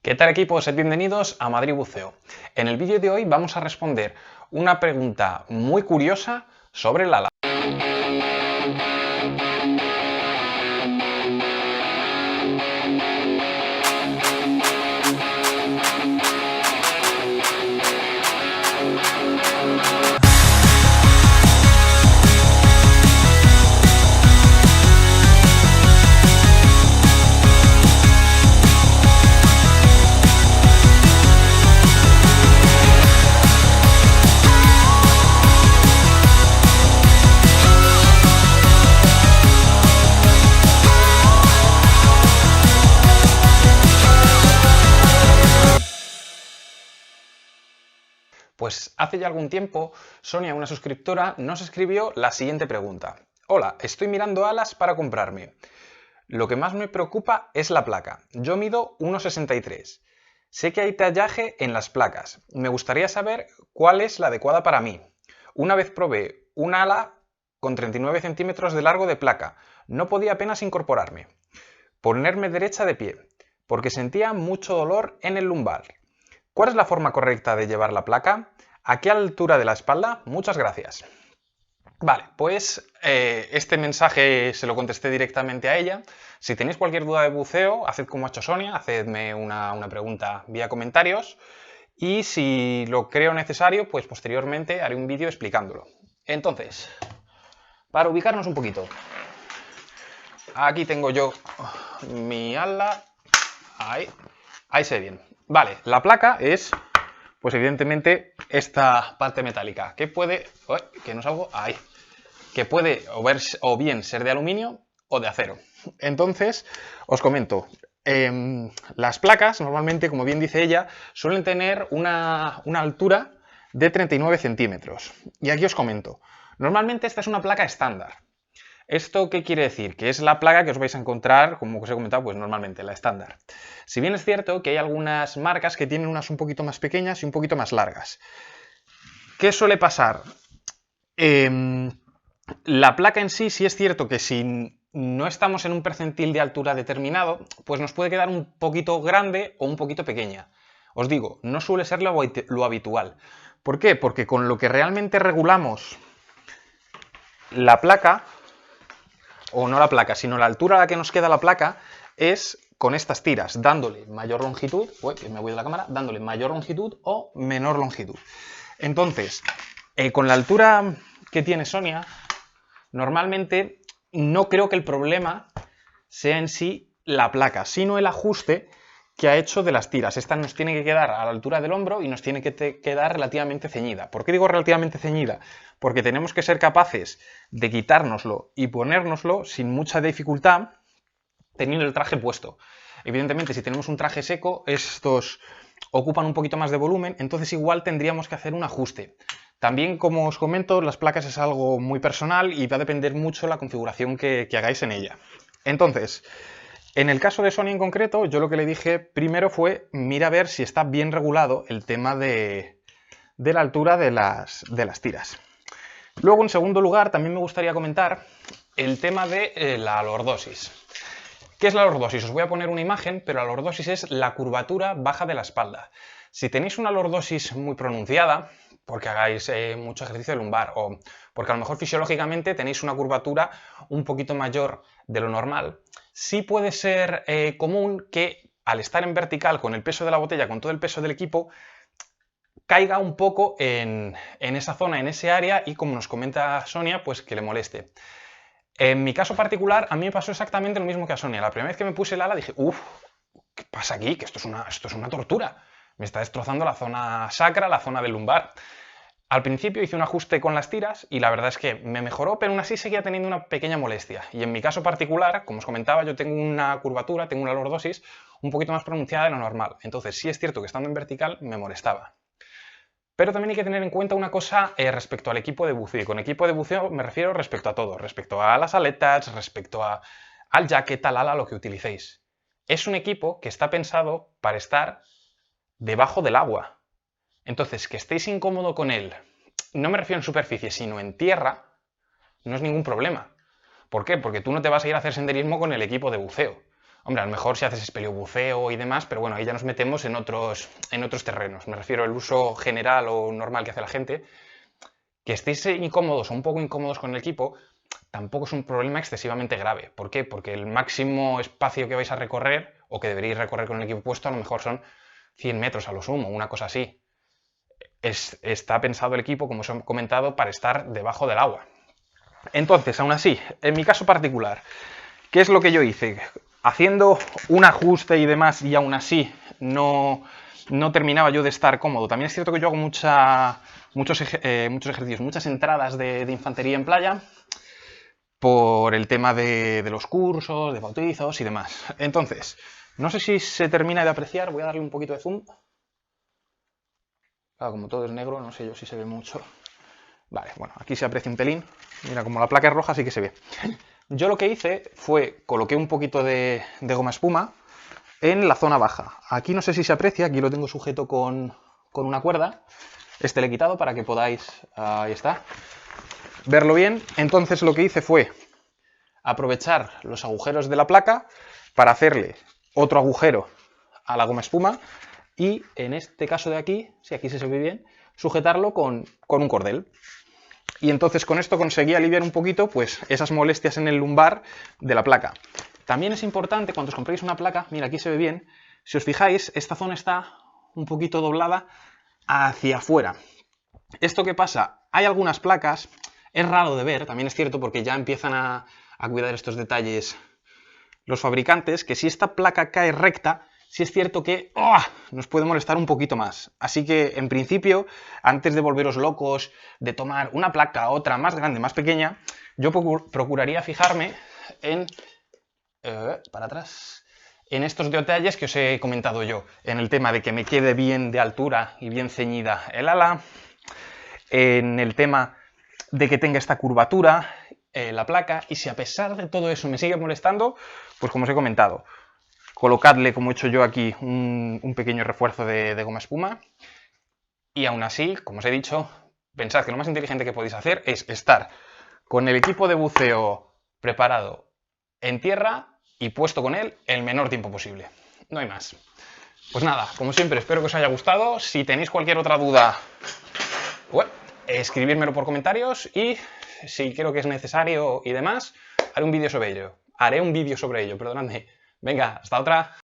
¿Qué tal, equipo? Sed bienvenidos a Madrid Buceo. En el vídeo de hoy vamos a responder una pregunta muy curiosa sobre el ala. Pues hace ya algún tiempo, Sonia, una suscriptora, nos escribió la siguiente pregunta. Hola, estoy mirando alas para comprarme. Lo que más me preocupa es la placa. Yo mido 1,63. Sé que hay tallaje en las placas. Me gustaría saber cuál es la adecuada para mí. Una vez probé un ala con 39 centímetros de largo de placa. No podía apenas incorporarme. Ponerme derecha de pie, porque sentía mucho dolor en el lumbar. ¿Cuál es la forma correcta de llevar la placa? ¿A qué altura de la espalda? Muchas gracias. Vale, pues este mensaje se lo contesté directamente a ella. Si tenéis cualquier duda de buceo, haced como ha hecho Sonia, hacedme una pregunta vía comentarios y si lo creo necesario, pues posteriormente haré un vídeo explicándolo. Entonces, para ubicarnos un poquito, aquí tengo yo mi ala, ahí se ve bien. Vale, la placa es, pues evidentemente, esta parte metálica, que puede, que no salgo, ahí, que puede o bien ser de aluminio o de acero. Entonces, os comento, las placas, normalmente, como bien dice ella, suelen tener una altura de 39 centímetros. Y aquí os comento, normalmente esta es una placa estándar. ¿Esto qué quiere decir? Que es la placa que os vais a encontrar, como os he comentado, pues normalmente, la estándar. Si bien es cierto que hay algunas marcas que tienen unas un poquito más pequeñas y un poquito más largas. ¿Qué suele pasar? La placa en sí es cierto que si no estamos en un percentil de altura determinado, pues nos puede quedar un poquito grande o un poquito pequeña. Os digo, no suele ser lo habitual. ¿Por qué? Porque con lo que realmente regulamos la placa, o no la placa, sino la altura a la que nos queda la placa, es con estas tiras, dándole mayor longitud, me voy de la cámara, dándole mayor longitud o menor longitud. Entonces, con la altura que tiene Sonia, normalmente no creo que el problema sea en sí la placa, sino el ajuste que ha hecho de las tiras. Esta nos tiene que quedar a la altura del hombro y nos tiene que quedar relativamente ceñida. ¿Por qué digo relativamente ceñida? Porque tenemos que ser capaces de quitárnoslo y ponérnoslo sin mucha dificultad teniendo el traje puesto. Evidentemente, si tenemos un traje seco, estos ocupan un poquito más de volumen, entonces igual tendríamos que hacer un ajuste. También, como os comento, las placas es algo muy personal y va a depender mucho la configuración que hagáis en ella. Entonces, en el caso de Sonia en concreto, yo lo que le dije primero fue, mira a ver si está bien regulado el tema de la altura de las tiras. Luego, en segundo lugar, también me gustaría comentar el tema de la lordosis. ¿Qué es la lordosis? Os voy a poner una imagen, pero la lordosis es la curvatura baja de la espalda. Si tenéis una lordosis muy pronunciada, porque hagáis mucho ejercicio de lumbar o porque a lo mejor fisiológicamente tenéis una curvatura un poquito mayor de lo normal, sí puede ser común que al estar en vertical con el peso de la botella, con todo el peso del equipo, caiga un poco en esa zona, en ese área y, como nos comenta Sonia, pues que le moleste. En mi caso particular, a mí me pasó exactamente lo mismo que a Sonia. La primera vez que me puse el ala dije, uff, ¿qué pasa aquí? Que esto es una tortura. Me está destrozando la zona sacra, la zona del lumbar. Al principio hice un ajuste con las tiras y la verdad es que me mejoró, pero aún así seguía teniendo una pequeña molestia. Y en mi caso particular, como os comentaba, yo tengo una curvatura, tengo una lordosis un poquito más pronunciada de lo normal. Entonces sí es cierto que estando en vertical me molestaba. Pero también hay que tener en cuenta una cosa respecto al equipo de buceo. Y con equipo de buceo me refiero respecto a todo, respecto a las aletas, respecto al jacket, al ala, lo que utilicéis. Es un equipo que está pensado para estar debajo del agua. Entonces, que estéis incómodo con él, no me refiero en superficie, sino en tierra, no es ningún problema. ¿Por qué? Porque tú no te vas a ir a hacer senderismo con el equipo de buceo. Hombre, a lo mejor si haces espeleobuceo y demás, pero bueno, ahí ya nos metemos en otros terrenos. Me refiero al uso general o normal que hace la gente. Que estéis incómodos o un poco incómodos con el equipo, tampoco es un problema excesivamente grave. ¿Por qué? Porque el máximo espacio que vais a recorrer, o que deberéis recorrer con el equipo puesto, a lo mejor son 100 metros a lo sumo, una cosa así. Está pensado el equipo, como os he comentado, para estar debajo del agua. Entonces, aún así, en mi caso particular, ¿qué es lo que yo hice? Haciendo un ajuste y demás, y aún así no terminaba yo de estar cómodo. También es cierto que yo hago muchos ejercicios, muchas entradas de infantería en playa, por el tema de los cursos, de bautizos y demás. Entonces, no sé si se termina de apreciar, voy a darle un poquito de zoom. Claro, como todo es negro, no sé yo si se ve mucho. Vale, bueno, aquí se aprecia un pelín. Mira, como la placa es roja sí que se ve. Yo lo que hice fue, coloqué un poquito de goma espuma en la zona baja. Aquí no sé si se aprecia, aquí lo tengo sujeto con una cuerda. Este le he quitado para que podáis, ahí está, verlo bien. Entonces lo que hice fue aprovechar los agujeros de la placa para hacerle otro agujero a la goma espuma y en este caso de aquí, si aquí se ve bien, sujetarlo con un cordel. Y entonces con esto conseguí aliviar un poquito pues esas molestias en el lumbar de la placa. También es importante cuando os compréis una placa, mira aquí se ve bien, si os fijáis esta zona está un poquito doblada hacia afuera. ¿Esto qué pasa? Hay algunas placas, es raro de ver, también es cierto porque ya empiezan a cuidar estos detalles los fabricantes, que si esta placa cae recta, sí es cierto que nos puede molestar un poquito más. Así que, en principio, antes de volveros locos, de tomar una placa, otra más grande, más pequeña, yo procuraría fijarme en... para atrás... En estos detalles que os he comentado yo, en el tema de que me quede bien de altura y bien ceñida el ala, en el tema de que tenga esta curvatura, la placa, y si a pesar de todo eso me sigue molestando, pues como os he comentado, colocadle, como he hecho yo aquí, un pequeño refuerzo de goma espuma, y aún así, como os he dicho, pensad que lo más inteligente que podéis hacer es estar con el equipo de buceo preparado en tierra y puesto con él el menor tiempo posible. No hay más. Pues nada, como siempre, espero que os haya gustado. Si tenéis cualquier otra duda, bueno, escribírmelo por comentarios y si creo que es necesario y demás, haré un vídeo sobre ello. Perdonadme. Venga, hasta otra.